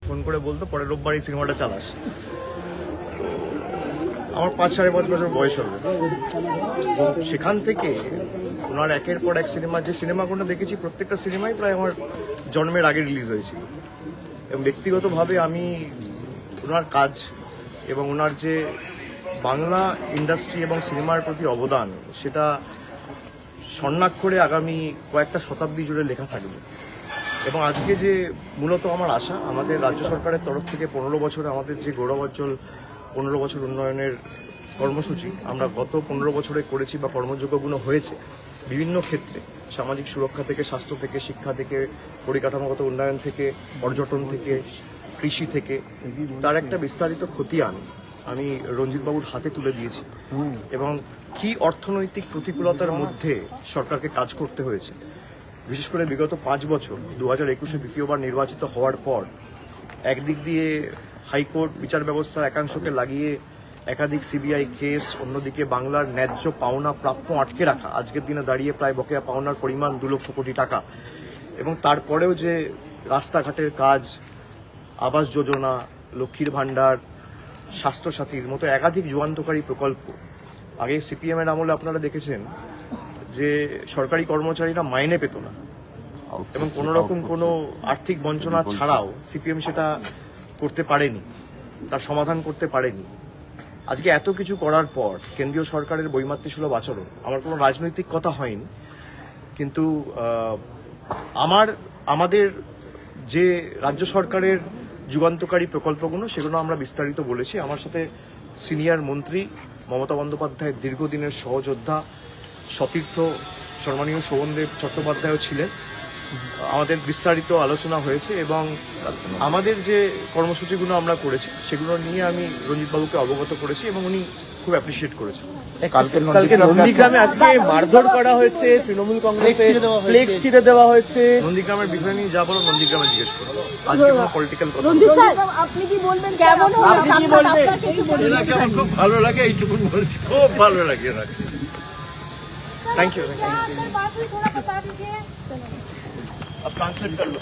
Phone করে বলতো পরের রোববার এই সিনেমাটা চালাস। তো আমার 5-5.5 বছর বয়স হবে। সেখান থেকে ওনার একের পর এক সিনেমা, যে সিনেমাগুলো দেখেছি প্রত্যেকটা সিনেমাই প্রায় আমার জন্মের আগে রিলিজ হয়েছিল। এবং ব্যক্তিগতভাবে আমি ওনার কাজ এবং ওনার যে বাংলা ইন্ডাস্ট্রি এবং সিনেমার প্রতি অবদান, সেটা স্বর্ণাক্ষরে আগামী কয়েকটা শতাব্দী জুড়ে লেখা থাকবে। এবং আজকে যে মূলত আমার আশা, আমাদের রাজ্য সরকারের তরফ থেকে 15 বছরে আমাদের যে গৌরবোজ্জ্বল 15 বছর উন্নয়নের কর্মসূচি আমরা গত 15 বছরে করেছি বা কর্মযোগ্যগুলো হয়েছে বিভিন্ন ক্ষেত্রে, সামাজিক সুরক্ষা থেকে, স্বাস্থ্য থেকে, শিক্ষা থেকে, পরিকাঠামোগত উন্নয়ন থেকে, পর্যটন থেকে, কৃষি থেকে, তার একটা বিস্তারিত খতিয়ান আমি রঞ্জিতবাবুর হাতে তুলে দিয়েছি। এবং কি অর্থনৈতিক প্রতিকূলতার মধ্যে সরকারকে কাজ করতে হয়েছে, বিশেষ করে বিগত 5 বছর 2021-এ দ্বিতীয়বার নির্বাচিত হওয়ার পর একদিক দিয়ে হাইকোর্ট বিচার ব্যবস্থার একাংশকে লাগিয়ে একাধিক সিবিআই কেস, অন্যদিকে বাংলার ন্যায্য পাওনা প্রাপ্য আটকে রাখা, আজকের দিনে দাঁড়িয়ে প্রায় বকেয়া পাওনার পরিমাণ 2 লক্ষ কোটি টাকা। এবং তারপরেও যে রাস্তাঘাটের কাজ, আবাস যোজনা, লক্ষ্মীর ভাণ্ডার, স্বাস্থ্যসাথীর মতো একাধিক যুগান্তকারী প্রকল্প। আগে সিপিএম এর আমলে আপনারা দেখেছেন যে সরকারি কর্মচারীরা মাইনে পেত না এবং কোনো রকম কোনো আর্থিক বঞ্চনা ছাড়াও সিপিএম সেটা করতে পারেনি, তার সমাধান করতে পারেনি। আজকে এত কিছু করার পর কেন্দ্রীয় সরকারের বৈমাতৃসুলভ আচরণ, আমার কোনো রাজনৈতিক কথা হয়নি, কিন্তু আমাদের যে রাজ্য সরকারের যুগান্তকারী প্রকল্পগুলো সেগুলো আমরা বিস্তারিত বলেছি। আমার সাথে সিনিয়র মন্ত্রী মমতা বন্দ্যোপাধ্যায়ের দীর্ঘদিনের সহযোদ্ধা সতীর্থ সম্মানীয় শোভনদেব চট্টোপাধ্যায়ও ছিলেন। আমাদের বিস্তারিত আলোচনা হয়েছে এবং আমাদের যে কর্মসূচিগুলো আমরা করেছি সেগুলো নিয়ে আমি রঞ্জিতবাবুকে অবগত করেছি এবং উনি খুব অ্যাপ্রিসিয়েট করেছেন। কালকে নন্দীগ্রামে আজকে মারধর করা হয়েছে, তৃণমূল কংগ্রেসের ফ্লেক্স ছিঁড়ে দেওয়া হয়েছে। নন্দীগ্রামের বিষয় নিয়ে যা বলো নন্দীগ্রামে জিজ্ঞেস করো, আজকে কোনো পলিটিক্যাল কথা। আপনি কি বলবেন, কেমন খুব ভালো লাগে, এইটুকু বলছি, খুব ভালো লাগে। Thank you. अब ट्रांसलेट कर लो।